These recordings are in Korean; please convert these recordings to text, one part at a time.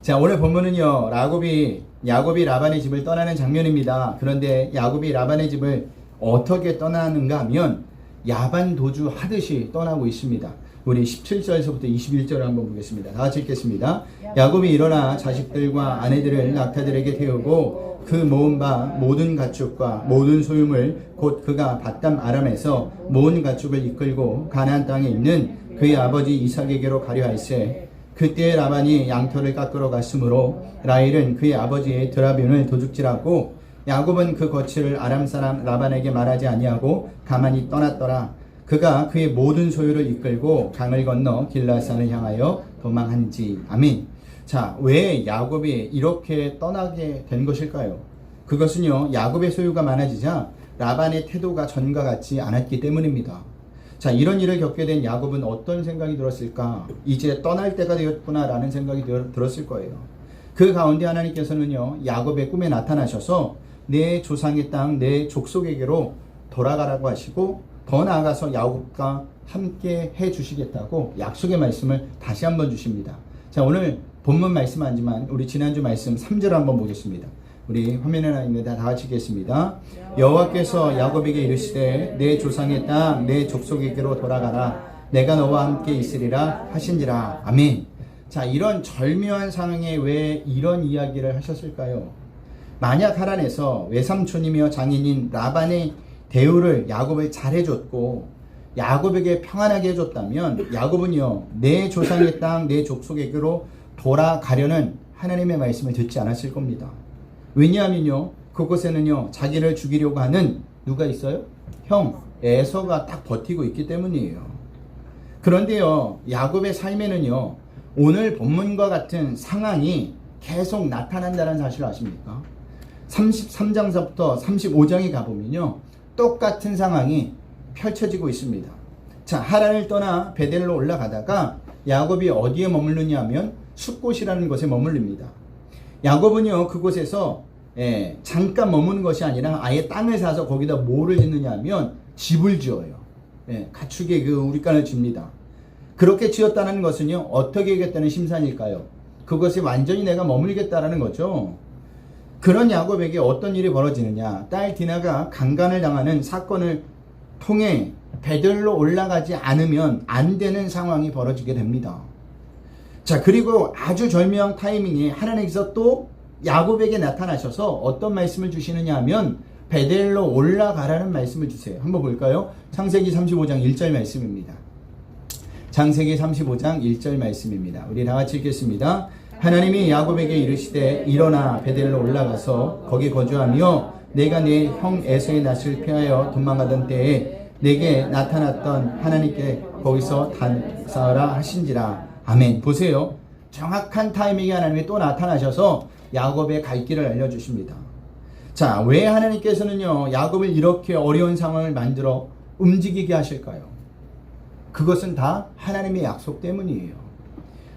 자, 오늘 본문은요, 야곱이 라반의 집을 떠나는 장면입니다. 그런데 야곱이 라반의 집을 어떻게 떠나는가 하면 야반 도주 하듯이 떠나고 있습니다. 우리 17절에서부터 21절을 한번 보겠습니다. 다 같이 읽겠습니다. 야곱이 일어나 자식들과 아내들을 낙타들에게 태우고 그 모은 바 모든 가축과 모든 소유물 곧 그가 바담 아람에서 모은 가축을 이끌고 가나안 땅에 있는 그의 아버지 이삭에게로 가려 할세. 그때 라반이 양털을 깎으러 갔으므로 라헬은 그의 아버지의 드라뷴을 도둑질하고 야곱은 그 거취를 아람 사람 라반에게 말하지 아니하고 가만히 떠났더라. 그가 그의 모든 소유를 이끌고 강을 건너 길라산을 향하여 도망한지. 아멘. 자, 왜 야곱이 이렇게 떠나게 된 것일까요? 그것은요, 야곱의 소유가 많아지자 라반의 태도가 전과 같지 않았기 때문입니다. 자, 이런 일을 겪게 된 야곱은 어떤 생각이 들었을까? 이제 떠날 때가 되었구나라는 생각이 들었을 거예요. 그 가운데 하나님께서는요, 야곱의 꿈에 나타나셔서 내 조상의 땅, 내 족속에게로 돌아가라고 하시고 더 나아가서 야곱과 함께 해 주시겠다고 약속의 말씀을 다시 한번 주십니다. 자, 오늘 본문 말씀 아니지만 우리 지난주 말씀 3절 한번 보겠습니다. 우리 화면에 나있는데 다 같이 읽겠습니다. 여호와께서 야곱에게 이르시되 내 조상의 땅 내 족속에게로 돌아가라. 내가 너와 함께 있으리라 하신지라. 아멘. 자, 이런 절묘한 상황에 왜 이런 이야기를 하셨을까요? 만약 하란에서 외삼촌이며 장인인 라반의 대우를 야곱을 잘해줬고 야곱에게 평안하게 해줬다면 야곱은요, 내 조상의 땅 내 족속에게로 돌아가려는 하나님의 말씀을 듣지 않았을 겁니다. 왜냐하면요, 그곳에는요, 자기를 죽이려고 하는 누가 있어요? 형 에서가 딱 버티고 있기 때문이에요. 그런데요, 야곱의 삶에는요, 오늘 본문과 같은 상황이 계속 나타난다는 사실을 아십니까? 33장서부터 35장에 가보면요, 똑같은 상황이 펼쳐지고 있습니다. 자, 하란을 떠나 베델로 올라가다가 야곱이 어디에 머물르냐 하면 숫곳이라는 곳에 머물릅니다. 야곱은요, 그곳에서 잠깐 머무는 것이 아니라 아예 땅을 사서 거기다 뭐를 짓느냐 하면 집을 지어요. 가축의 그 우리간을 줍니다. 그렇게 지었다는 것은요, 어떻게 하겠다는 심산일까요? 그것에 완전히 내가 머물겠다라는 거죠. 그런 야곱에게 어떤 일이 벌어지느냐, 딸 디나가 강간을 당하는 사건을 통해 베들로 올라가지 않으면 안 되는 상황이 벌어지게 됩니다. 자, 그리고 아주 절묘한 타이밍에 하나님께서 또 야곱에게 나타나셔서 어떤 말씀을 주시느냐 하면 베델로 올라가라는 말씀을 주세요. 한번 볼까요? 창세기 35장 1절 말씀입니다. 창세기 35장 1절 말씀입니다. 우리 다 같이 읽겠습니다. 하나님이 야곱에게 이르시되 일어나 베델로 올라가서 거기 거주하며 내가 네 형 에서의 낯을 피하여 도망가던 때에 내게 나타났던 하나님께 거기서 단사하라 하신지라. 아멘. 보세요. 정확한 타이밍에 하나님이 또 나타나셔서 야곱의 갈 길을 알려주십니다. 자, 왜 하나님께서는요, 야곱을 이렇게 어려운 상황을 만들어 움직이게 하실까요? 그것은 다 하나님의 약속 때문이에요.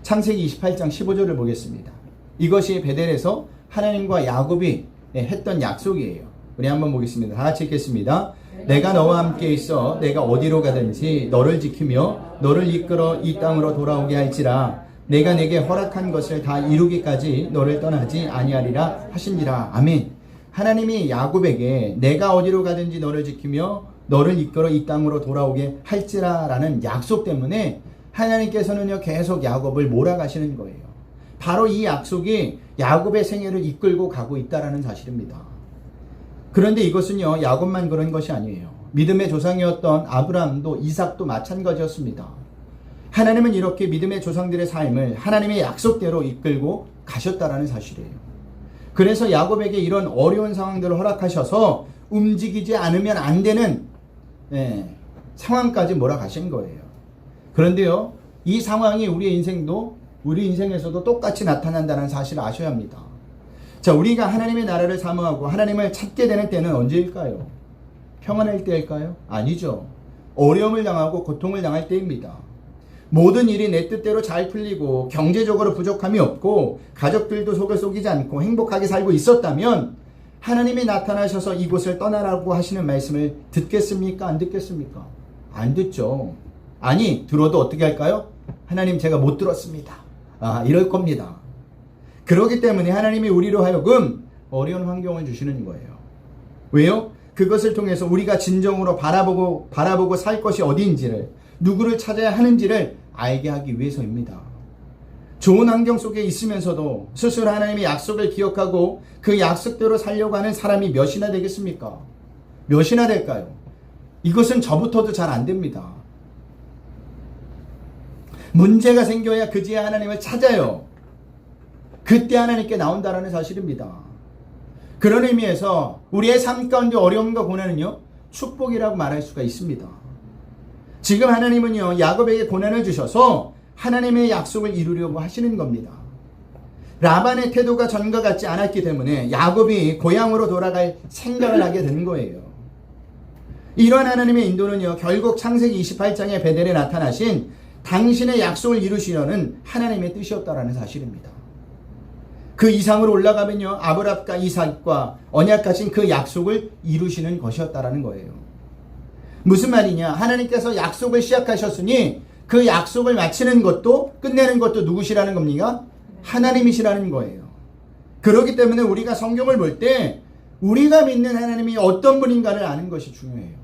창세기 28장 15절을 보겠습니다. 이것이 베델에서 하나님과 야곱이 했던 약속이에요. 우리 한번 보겠습니다. 다 같이 읽겠습니다. 내가 너와 함께 있어 내가 어디로 가든지 너를 지키며 너를 이끌어 이 땅으로 돌아오게 할지라. 내가 내게 허락한 것을 다 이루기까지 너를 떠나지 아니하리라 하신지라. 아멘. 하나님이 야곱에게 내가 어디로 가든지 너를 지키며 너를 이끌어 이 땅으로 돌아오게 할지라 라는 약속 때문에 하나님께서는요, 계속 야곱을 몰아가시는 거예요. 바로 이 약속이 야곱의 생애를 이끌고 가고 있다는 사실입니다. 그런데 이것은요, 야곱만 그런 것이 아니에요. 믿음의 조상이었던 아브라함도 이삭도 마찬가지였습니다. 하나님은 이렇게 믿음의 조상들의 삶을 하나님의 약속대로 이끌고 가셨다라는 사실이에요. 그래서 야곱에게 이런 어려운 상황들을 허락하셔서 움직이지 않으면 안 되는 상황까지 몰아가신 거예요. 그런데요, 이 상황이 우리 인생에서도 똑같이 나타난다는 사실을 아셔야 합니다. 자, 우리가 하나님의 나라를 사모하고 하나님을 찾게 되는 때는 언제일까요? 평안할 때일까요? 아니죠. 어려움을 당하고 고통을 당할 때입니다. 모든 일이 내 뜻대로 잘 풀리고 경제적으로 부족함이 없고 가족들도 속을 속이지 않고 행복하게 살고 있었다면 하나님이 나타나셔서 이곳을 떠나라고 하시는 말씀을 듣겠습니까? 안 듣겠습니까? 안 듣죠. 아니, 들어도 어떻게 할까요? 하나님, 제가 못 들었습니다. 이럴 겁니다. 그렇기 때문에 하나님이 우리로 하여금 어려운 환경을 주시는 거예요. 왜요? 그것을 통해서 우리가 진정으로 바라보고 살 것이 어디인지를, 누구를 찾아야 하는지를 알게 하기 위해서입니다. 좋은 환경 속에 있으면서도 스스로 하나님의 약속을 기억하고 그 약속대로 살려고 하는 사람이 몇이나 되겠습니까? 몇이나 될까요? 이것은 저부터도 잘 안 됩니다. 문제가 생겨야 그제야 하나님을 찾아요. 그때 하나님께 나온다라는 사실입니다. 그런 의미에서 우리의 삶 가운데 어려움과 고난은요, 축복이라고 말할 수가 있습니다. 지금 하나님은요, 야곱에게 고난을 주셔서 하나님의 약속을 이루려고 하시는 겁니다. 라반의 태도가 전과 같지 않았기 때문에 야곱이 고향으로 돌아갈 생각을 하게 된 거예요. 이러한 하나님의 인도는요, 결국 창세기 28장에 베델에 나타나신 당신의 약속을 이루시려는 하나님의 뜻이었다라는 사실입니다. 그 이상으로 올라가면요, 아브라함과 이삭과 언약하신 그 약속을 이루시는 것이었다라는 거예요. 무슨 말이냐? 하나님께서 약속을 시작하셨으니 그 약속을 마치는 것도, 끝내는 것도 누구시라는 겁니까? 하나님이시라는 거예요. 그렇기 때문에 우리가 성경을 볼 때 우리가 믿는 하나님이 어떤 분인가를 아는 것이 중요해요.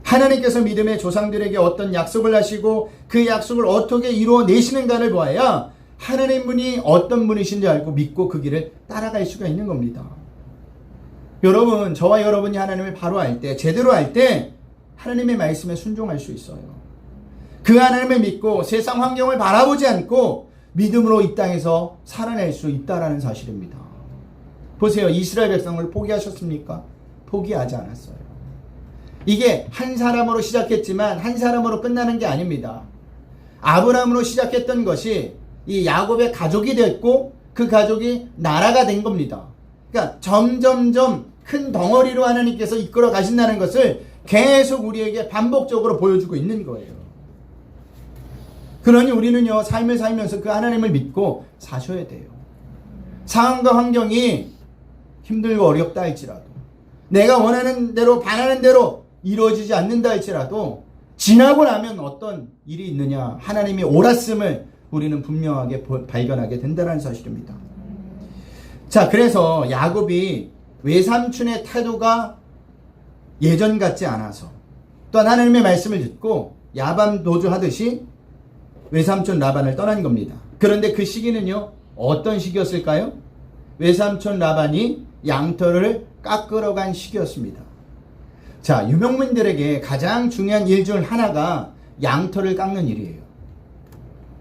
하나님께서 믿음의 조상들에게 어떤 약속을 하시고 그 약속을 어떻게 이루어내시는가를 보아야 하나님 분이 어떤 분이신지 알고 믿고 그 길을 따라갈 수가 있는 겁니다. 여러분, 저와 여러분이 하나님을 바로 알 때, 제대로 알 때 하나님의 말씀에 순종할 수 있어요. 그 하나님을 믿고 세상 환경을 바라보지 않고 믿음으로 이 땅에서 살아낼 수 있다라는 사실입니다. 보세요. 이스라엘 백성을 포기하셨습니까? 포기하지 않았어요. 이게 한 사람으로 시작했지만 한 사람으로 끝나는 게 아닙니다. 아브라함으로 시작했던 것이 이 야곱의 가족이 됐고 그 가족이 나라가 된 겁니다. 그러니까 점점점 큰 덩어리로 하나님께서 이끌어 가신다는 것을 계속 우리에게 반복적으로 보여주고 있는 거예요. 그러니 우리는요, 삶을 살면서 그 하나님을 믿고 사셔야 돼요. 상황과 환경이 힘들고 어렵다 할지라도, 내가 원하는 대로 바라는 대로 이루어지지 않는다 할지라도 지나고 나면 어떤 일이 있느냐, 하나님이 옳았음을 우리는 분명하게 발견하게 된다는 사실입니다. 자, 그래서 야곱이 외삼촌의 태도가 예전 같지 않아서 또한 하나님의 말씀을 듣고 야반 도주하듯이 외삼촌 라반을 떠난 겁니다. 그런데 그 시기는요, 어떤 시기였을까요? 외삼촌 라반이 양털을 깎으러 간 시기였습니다. 자, 유명민들에게 가장 중요한 일 중 하나가 양털을 깎는 일이에요.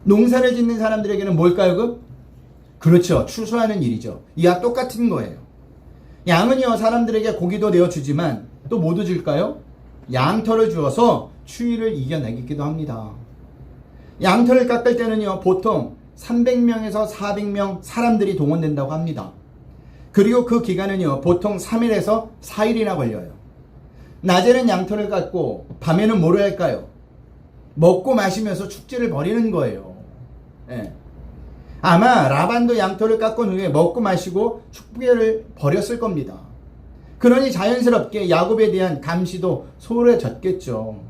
농사를 짓는 사람들에게는 뭘까요? 그렇죠. 추수하는 일이죠. 이와 똑같은 거예요. 양은요, 사람들에게 고기도 내어주지만 또 뭐도 줄까요? 양털을 주어서 추위를 이겨내기도 합니다. 양털을 깎을 때는요, 보통 300명에서 400명 사람들이 동원된다고 합니다. 그리고 그 기간은요, 보통 3일에서 4일이나 걸려요. 낮에는 양털을 깎고 밤에는 뭐를 할까요? 먹고 마시면서 축제를 벌이는 거예요. 예. 아마 라반도 양털을 깎은 후에 먹고 마시고 축제를 벌였을 겁니다. 그러니 자연스럽게 야곱에 대한 감시도 소홀해졌겠죠.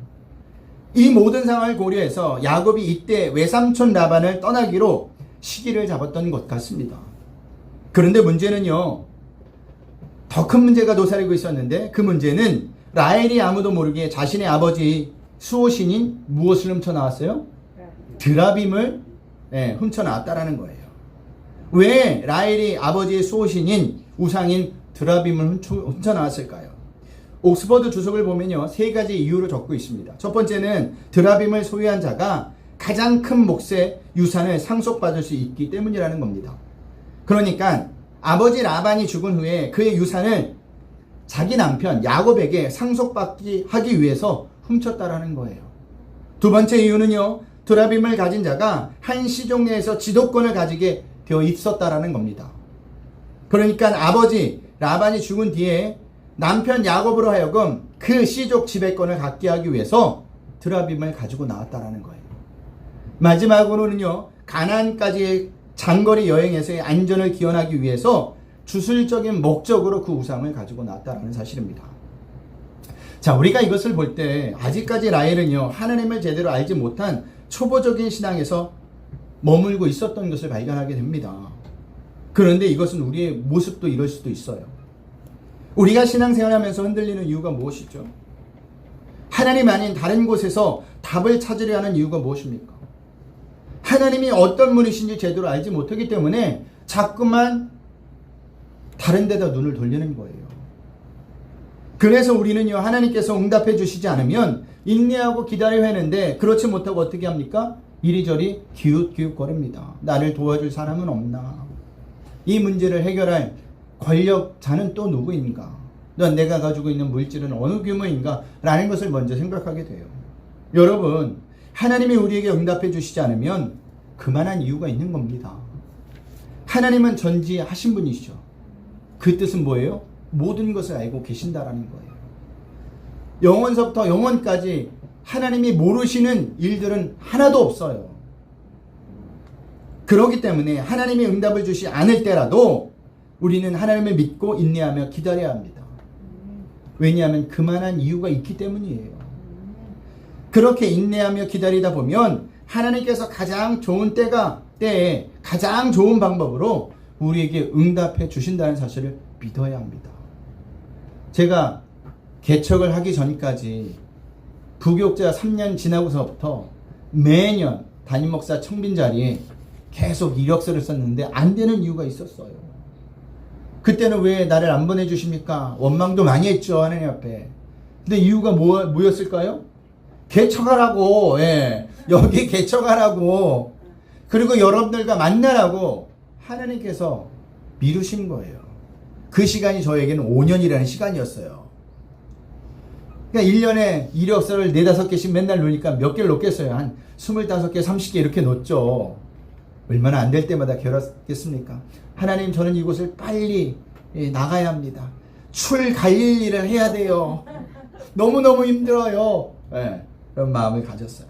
이 모든 상황을 고려해서 야곱이 이때 외삼촌 라반을 떠나기로 시기를 잡았던 것 같습니다. 그런데 문제는요, 더 큰 문제가 도사리고 있었는데, 그 문제는 라헬이 아무도 모르게 자신의 아버지 수호신인 무엇을 훔쳐나왔어요? 드라빔을 훔쳐나왔다라는 거예요. 왜 라헬이 아버지의 수호신인 우상인 드라빔을 훔쳐나왔을까요? 옥스퍼드 주석을 보면요, 세 가지 이유로 적고 있습니다. 첫 번째는 드라빔을 소유한 자가 가장 큰 몫의 유산을 상속받을 수 있기 때문이라는 겁니다. 그러니까 아버지 라반이 죽은 후에 그의 유산을 자기 남편 야곱에게 상속받기 하기 위해서 훔쳤다라는 거예요. 두 번째 이유는요, 드라빔을 가진 자가 한 시종 내에서 지도권을 가지게 되어 있었다라는 겁니다. 그러니까 아버지 라반이 죽은 뒤에 남편 야곱으로 하여금 그 시족 지배권을 갖게 하기 위해서 드라빔을 가지고 나왔다라는 거예요. 마지막으로는요, 가나안까지의 장거리 여행에서의 안전을 기원하기 위해서 주술적인 목적으로 그 우상을 가지고 나왔다는 사실입니다. 자, 우리가 이것을 볼 때 아직까지 라헬은요, 하나님을 제대로 알지 못한 초보적인 신앙에서 머물고 있었던 것을 발견하게 됩니다. 그런데 이것은 우리의 모습도 이럴 수도 있어요. 우리가 신앙생활하면서 흔들리는 이유가 무엇이죠? 하나님 아닌 다른 곳에서 답을 찾으려 하는 이유가 무엇입니까? 하나님이 어떤 분이신지 제대로 알지 못하기 때문에 자꾸만 다른 데다 눈을 돌리는 거예요. 그래서 우리는요, 하나님께서 응답해 주시지 않으면 인내하고 기다려야 하는데 그렇지 못하고 어떻게 합니까? 이리저리 기웃기웃거립니다. 나를 도와줄 사람은 없나? 이 문제를 해결할 권력자는 또 누구인가? 넌 내가 가지고 있는 물질은 어느 규모인가? 라는 것을 먼저 생각하게 돼요. 여러분, 하나님이 우리에게 응답해 주시지 않으면 그만한 이유가 있는 겁니다. 하나님은 전지하신 분이시죠. 그 뜻은 뭐예요? 모든 것을 알고 계신다라는 거예요. 영원서부터 영원까지 하나님이 모르시는 일들은 하나도 없어요. 그렇기 때문에 하나님이 응답을 주시 않을 때라도 우리는 하나님을 믿고 인내하며 기다려야 합니다. 왜냐하면 그만한 이유가 있기 때문이에요. 그렇게 인내하며 기다리다 보면 하나님께서 가장 좋은 때에 가장 좋은 방법으로 우리에게 응답해 주신다는 사실을 믿어야 합니다. 제가 개척을 하기 전까지 부교육자 3년 지나고서부터 매년 담임 목사 청빈 자리에 계속 이력서를 썼는데 안 되는 이유가 있었어요. 그때는 왜 나를 안 보내주십니까? 원망도 많이 했죠, 하나님 앞에. 근데 이유가 뭐였을까요? 개척하라고, 예. 여기 개척하라고, 그리고 여러분들과 만나라고 하나님께서 미루신 거예요. 그 시간이 저에게는 5년이라는 시간이었어요. 그러니까 1년에 이력서를 4-5개씩 맨날 놓으니까 몇 개를 놓겠어요? 한 25개, 30개 이렇게 놓죠. 얼마나 안 될 때마다 괴롭겠습니까? 하나님, 저는 이곳을 빨리 나가야 합니다. 갈릴 일을 해야 돼요. 너무너무 힘들어요. 네, 그런 마음을 가졌어요.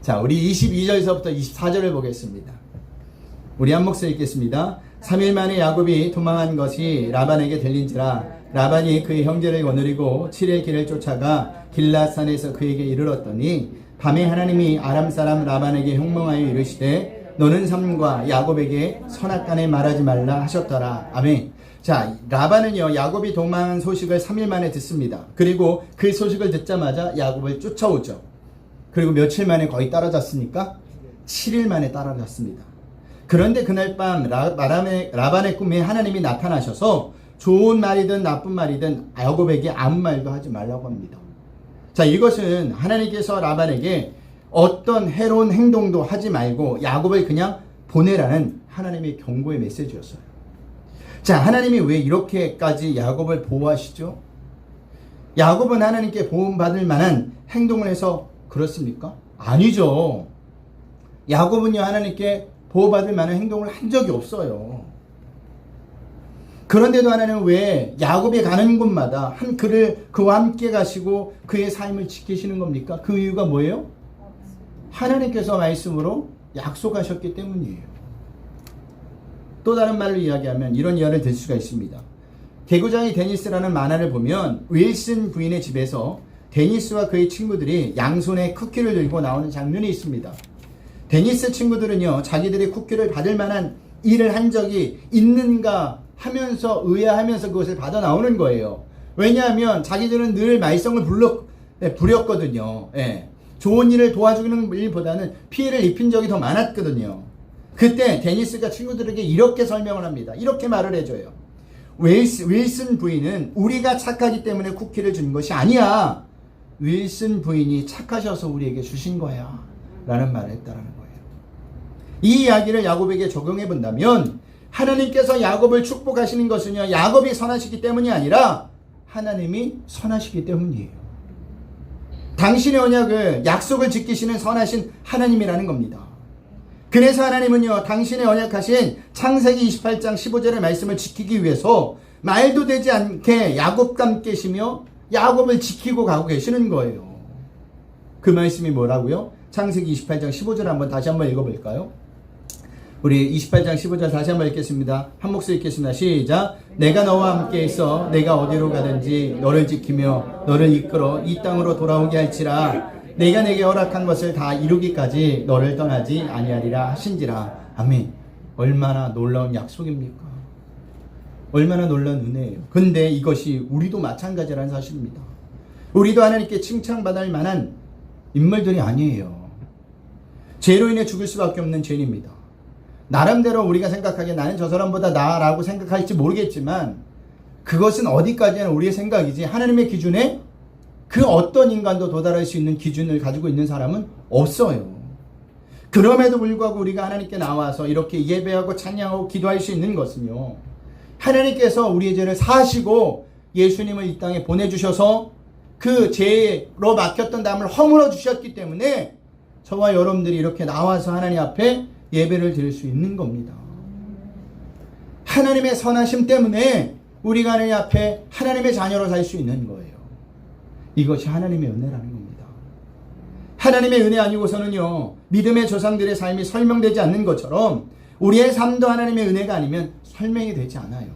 자, 우리 22절에서부터 24절을 보겠습니다. 우리 한 목소리 읽겠습니다. 3일 만에 야곱이 도망한 것이 라반에게 들린지라 라반이 그의 형제를 거느리고 7일 길을 쫓아가 길앗산에서 그에게 이르렀더니 밤에 하나님이 아람 사람 라반에게 형몽하여 이르시되 너는 삼과 야곱에게 선악간에 말하지 말라 하셨더라. 아멘. 자, 라반은요, 야곱이 도망한 소식을 3일 만에 듣습니다. 그리고 그 소식을 듣자마자 야곱을 쫓아오죠. 그리고 며칠 만에 거의 따라잡습니까? 7일 만에 따라잡습니다. 그런데 그날 밤 라반의 꿈에 하나님이 나타나셔서 좋은 말이든 나쁜 말이든 야곱에게 아무 말도 하지 말라고 합니다. 자, 이것은 하나님께서 라반에게 어떤 해로운 행동도 하지 말고 야곱을 그냥 보내라는 하나님의 경고의 메시지였어요. 자, 하나님이 왜 이렇게까지 야곱을 보호하시죠? 야곱은 하나님께 보호받을 만한 행동을 해서 그렇습니까? 아니죠. 야곱은요, 하나님께 보호받을 만한 행동을 한 적이 없어요. 그런데도 하나님은 왜 야곱이 가는 곳마다 그와 함께 가시고 그의 삶을 지키시는 겁니까? 그 이유가 뭐예요? 하나님께서 말씀으로 약속하셨기 때문이에요. 또 다른 말로 이야기하면 이런 이야기를 들 수가 있습니다. 개구장이 데니스라는 만화를 보면 윌슨 부인의 집에서 데니스와 그의 친구들이 양손에 쿠키를 들고 나오는 장면이 있습니다. 데니스 친구들은요, 자기들이 쿠키를 받을 만한 일을 한 적이 있는가 하면서 의아하면서 그것을 받아 나오는 거예요. 왜냐하면 자기들은 늘 말썽을 부렸거든요. 예. 좋은 일을 도와주는 일보다는 피해를 입힌 적이 더 많았거든요. 그때 데니스가 친구들에게 이렇게 설명을 합니다. 이렇게 말을 해줘요. 윌슨 부인은 우리가 착하기 때문에 쿠키를 준 것이 아니야. 윌슨 부인이 착하셔서 우리에게 주신 거야. 라는 말을 했다라는 거예요. 이 이야기를 야곱에게 적용해 본다면 하나님께서 야곱을 축복하시는 것은요, 야곱이 선하시기 때문이 아니라 하나님이 선하시기 때문이에요. 당신의 언약을, 약속을 지키시는 선하신 하나님이라는 겁니다. 그래서 하나님은요, 당신의 언약하신 창세기 28장 15절의 말씀을 지키기 위해서 말도 되지 않게 야곱과 함께 계시며 야곱을 지키고 가고 계시는 거예요. 그 말씀이 뭐라고요? 창세기 28장 15절 다시 한번 읽어볼까요? 우리 28장 15절 다시 한번 읽겠습니다. 한 목소리 읽겠습니다. 시작. 내가 너와 함께 있어 내가 어디로 가든지 너를 지키며 너를 이끌어 이 땅으로 돌아오게 할지라. 내가 내게 허락한 것을 다 이루기까지 너를 떠나지 아니하리라 하신지라. 아멘. 얼마나 놀라운 약속입니까? 얼마나 놀라운 은혜예요. 근데 이것이 우리도 마찬가지라는 사실입니다. 우리도 하나님께 칭찬받을 만한 인물들이 아니에요. 죄로 인해 죽을 수밖에 없는 죄인입니다. 나름대로 우리가 생각하기에 나는 저 사람보다 나아라고 생각할지 모르겠지만 그것은 어디까지나 우리의 생각이지 하나님의 기준에 그 어떤 인간도 도달할 수 있는 기준을 가지고 있는 사람은 없어요. 그럼에도 불구하고 우리가 하나님께 나와서 이렇게 예배하고 찬양하고 기도할 수 있는 것은요, 하나님께서 우리의 죄를 사하시고 예수님을 이 땅에 보내주셔서 그 죄로 막혔던 담을 허물어 주셨기 때문에 저와 여러분들이 이렇게 나와서 하나님 앞에 예배를 드릴 수 있는 겁니다. 하나님의 선하심 때문에 우리가 하나님 앞에 하나님의 자녀로 살 수 있는 거예요. 이것이 하나님의 은혜라는 겁니다. 하나님의 은혜 아니고서는요, 믿음의 조상들의 삶이 설명되지 않는 것처럼 우리의 삶도 하나님의 은혜가 아니면 설명이 되지 않아요.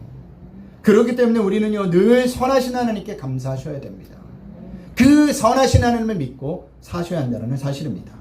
그렇기 때문에 우리는요, 늘 선하신 하나님께 감사하셔야 됩니다. 그 선하신 하나님을 믿고 사셔야 한다는 사실입니다.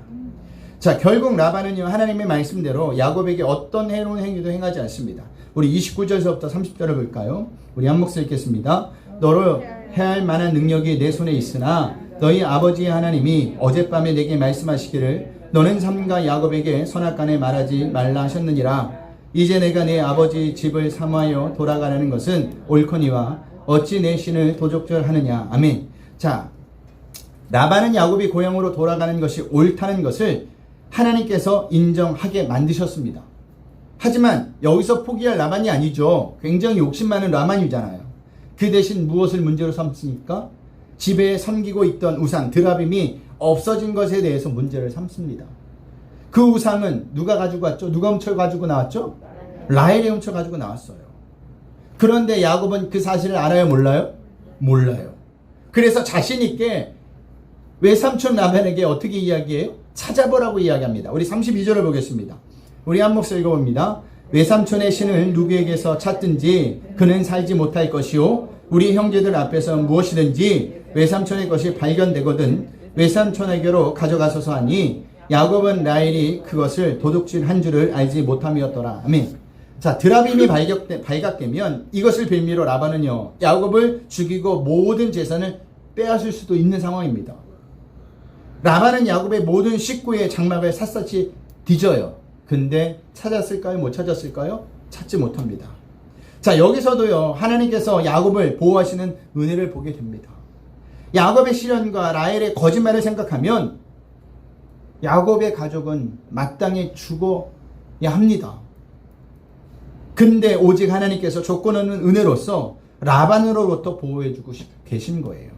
자, 결국 라반은요, 하나님의 말씀대로 야곱에게 어떤 해로운 행위도 행하지 않습니다. 우리 29절에서부터 30절을 볼까요? 우리 한 목소리 읽겠습니다. 너로 해할 만한 능력이 내 손에 있으나 너희 아버지의 하나님이 어젯밤에 내게 말씀하시기를 너는 삼가 야곱에게 선악간에 말하지 말라 하셨느니라. 이제 내가 내 아버지 집을 사모하여 돌아가라는 것은 옳거니와 어찌 내 신을 도적질하느냐. 아멘. 자, 라반은 야곱이 고향으로 돌아가는 것이 옳다는 것을 하나님께서 인정하게 만드셨습니다. 하지만 여기서 포기할 라반이 아니죠. 굉장히 욕심 많은 라반이잖아요. 그 대신 무엇을 문제로 삼습니까? 집에 섬기고 있던 우상 드라빔이 없어진 것에 대해서 문제를 삼습니다. 그 우상은 누가 가지고 왔죠? 누가 훔쳐가지고 나왔죠? 라헬이 훔쳐가지고 나왔어요. 그런데 야곱은 그 사실을 알아요? 몰라요? 몰라요. 그래서 자신 있게 외삼촌 라반에게 어떻게 이야기해요? 찾아보라고 이야기합니다. 우리 32절을 보겠습니다. 우리 한 목소리 읽어봅니다. 외삼촌의 신을 누구에게서 찾든지 그는 살지 못할 것이요 우리 형제들 앞에서 무엇이든지 외삼촌의 것이 발견되거든 외삼촌에게로 가져가소서 하니 야곱은 라헬이 그것을 도둑질한 줄을 알지 못함이었더라. 아멘. 자, 드라빔이 발각되면 이것을 빌미로 라반은요, 야곱을 죽이고 모든 재산을 빼앗을 수도 있는 상황입니다. 라반은 야곱의 모든 식구의 장막을 샅샅이 뒤져요. 근데 찾았을까요? 못 찾았을까요? 찾지 못합니다. 자, 여기서도요, 하나님께서 야곱을 보호하시는 은혜를 보게 됩니다. 야곱의 시련과 라헬의 거짓말을 생각하면 야곱의 가족은 마땅히 죽어야 합니다. 근데 오직 하나님께서 조건 없는 은혜로서 라반으로부터 보호해주고 계신 거예요.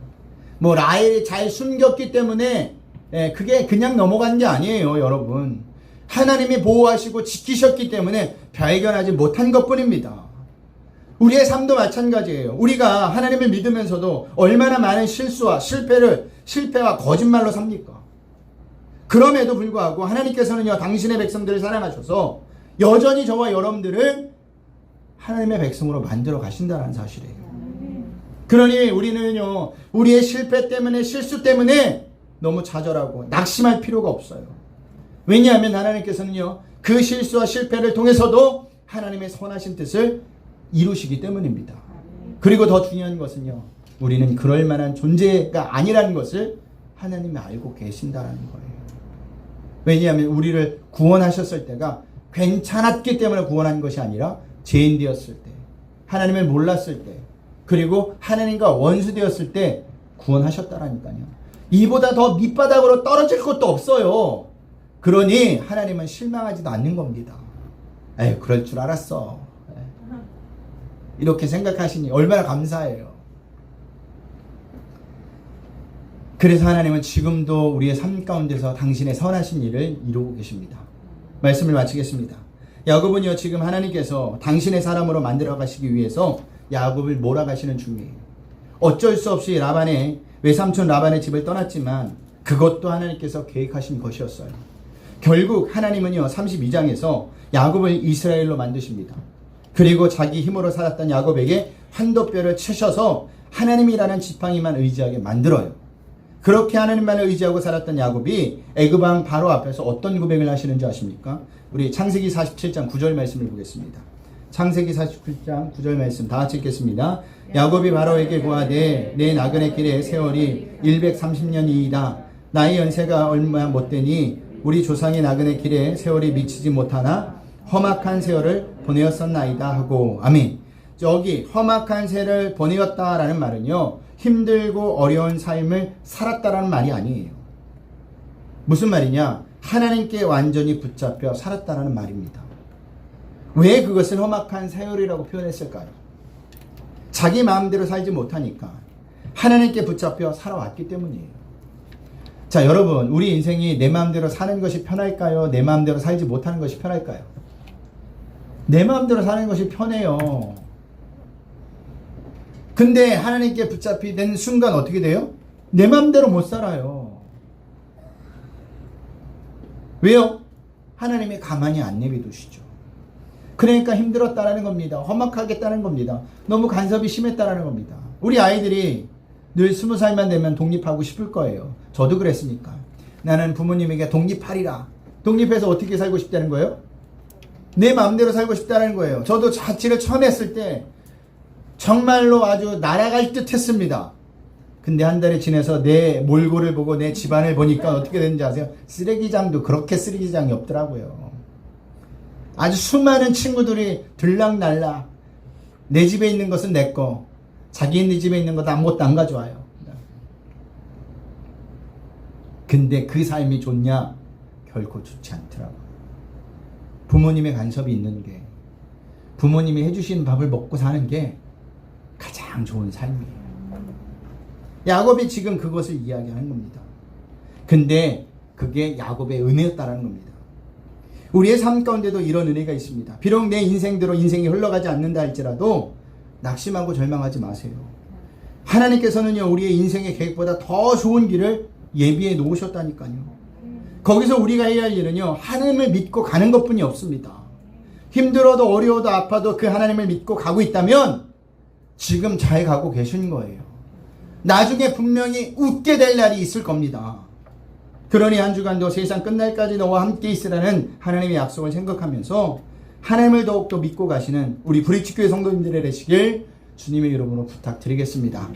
뭐 라헬이 잘 숨겼기 때문에 그게 그냥 넘어간 게 아니에요, 여러분. 하나님이 보호하시고 지키셨기 때문에 발견하지 못한 것뿐입니다. 우리의 삶도 마찬가지예요. 우리가 하나님을 믿으면서도 얼마나 많은 실패와 거짓말로 삽니까? 그럼에도 불구하고 하나님께서는요, 당신의 백성들을 사랑하셔서 여전히 저와 여러분들을 하나님의 백성으로 만들어 가신다는 사실이에요. 그러니 우리는요, 우리의 실패 때문에, 실수 때문에 너무 좌절하고 낙심할 필요가 없어요. 왜냐하면 하나님께서는요, 그 실수와 실패를 통해서도 하나님의 선하신 뜻을 이루시기 때문입니다. 그리고 더 중요한 것은요, 우리는 그럴 만한 존재가 아니라는 것을 하나님이 알고 계신다는 거예요. 왜냐하면 우리를 구원하셨을 때가 괜찮았기 때문에 구원한 것이 아니라 죄인 되었을 때, 하나님을 몰랐을 때, 그리고 하나님과 원수 되었을 때 구원하셨다라니까요. 이보다 더 밑바닥으로 떨어질 것도 없어요. 그러니 하나님은 실망하지도 않는 겁니다. 에이, 그럴 줄 알았어. 이렇게 생각하시니 얼마나 감사해요. 그래서 하나님은 지금도 우리의 삶 가운데서 당신의 선하신 일을 이루고 계십니다. 말씀을 마치겠습니다. 야곱은요, 지금 하나님께서 당신의 사람으로 만들어 가시기 위해서 야곱을 몰아가시는 중이에요. 어쩔 수 없이 외삼촌 라반의 집을 떠났지만 그것도 하나님께서 계획하신 것이었어요. 결국 하나님은요, 32장에서 야곱을 이스라엘로 만드십니다. 그리고 자기 힘으로 살았던 야곱에게 환도뼈를 치셔서 하나님이라는 지팡이만 의지하게 만들어요. 그렇게 하나님만을 의지하고 살았던 야곱이 애굽 왕 바로 앞에서 어떤 고백을 하시는 줄 아십니까? 우리 창세기 47장 9절 말씀을 보겠습니다. 창세기 47장 9절 말씀 다 같이 읽겠습니다. 야곱이 바로에게 구하되 내 나그네 길의 세월이 130년이이다. 나의 연세가 얼마 못되니 우리 조상의 나그네 길에 세월이 미치지 못하나 험악한 세월을 보내었었나이다 하고. 아멘. 여기 험악한 세월을 보내었다라는 말은요, 힘들고 어려운 삶을 살았다라는 말이 아니에요. 무슨 말이냐? 하나님께 완전히 붙잡혀 살았다라는 말입니다. 왜 그것을 험악한 세월이라고 표현했을까요? 자기 마음대로 살지 못하니까 하나님께 붙잡혀 살아왔기 때문이에요. 자, 여러분, 우리 인생이 내 마음대로 사는 것이 편할까요? 내 마음대로 살지 못하는 것이 편할까요? 내 마음대로 사는 것이 편해요. 근데 하나님께 붙잡히는 순간 어떻게 돼요? 내 마음대로 못 살아요. 왜요? 하나님이 가만히 안 내비두시죠. 그러니까 힘들었다라는 겁니다. 험악하겠다는 겁니다. 너무 간섭이 심했다라는 겁니다. 우리 아이들이 늘 20살만 되면 독립하고 싶을 거예요. 저도 그랬으니까. 나는 부모님에게 독립하리라. 독립해서 어떻게 살고 싶다는 거예요? 내 마음대로 살고 싶다는 거예요. 저도 자취를 처음 했을 때 정말로 아주 날아갈 듯 했습니다. 근데 한 달이 지나서 내 몰골을 보고 내 집안을 보니까 어떻게 되는지 아세요? 쓰레기장도 그렇게 쓰레기장이 없더라고요. 아주 수많은 친구들이 들락날락. 내 집에 있는 것은 내 거. 자기네 집에 있는 것도 아무것도 안 가져와요. 근데 그 삶이 좋냐? 결코 좋지 않더라고요. 부모님의 간섭이 있는 게, 부모님이 해주신 밥을 먹고 사는 게 가장 좋은 삶이에요. 야곱이 지금 그것을 이야기하는 겁니다. 근데 그게 야곱의 은혜였다라는 겁니다. 우리의 삶 가운데도 이런 은혜가 있습니다. 비록 내 인생대로 인생이 흘러가지 않는다 할지라도 낙심하고 절망하지 마세요. 하나님께서는요, 우리의 인생의 계획보다 더 좋은 길을 예비해 놓으셨다니까요. 거기서 우리가 해야 할 일은요, 하나님을 믿고 가는 것뿐이 없습니다. 힘들어도 어려워도 아파도 그 하나님을 믿고 가고 있다면 지금 잘 가고 계신 거예요. 나중에 분명히 웃게 될 날이 있을 겁니다. 그러니 한 주간도 세상 끝날까지 너와 함께 있으라는 하나님의 약속을 생각하면서 하나님을 더욱더 믿고 가시는 우리 브릿지교회 성도님들이 되시길 주님의 이름으로 부탁드리겠습니다.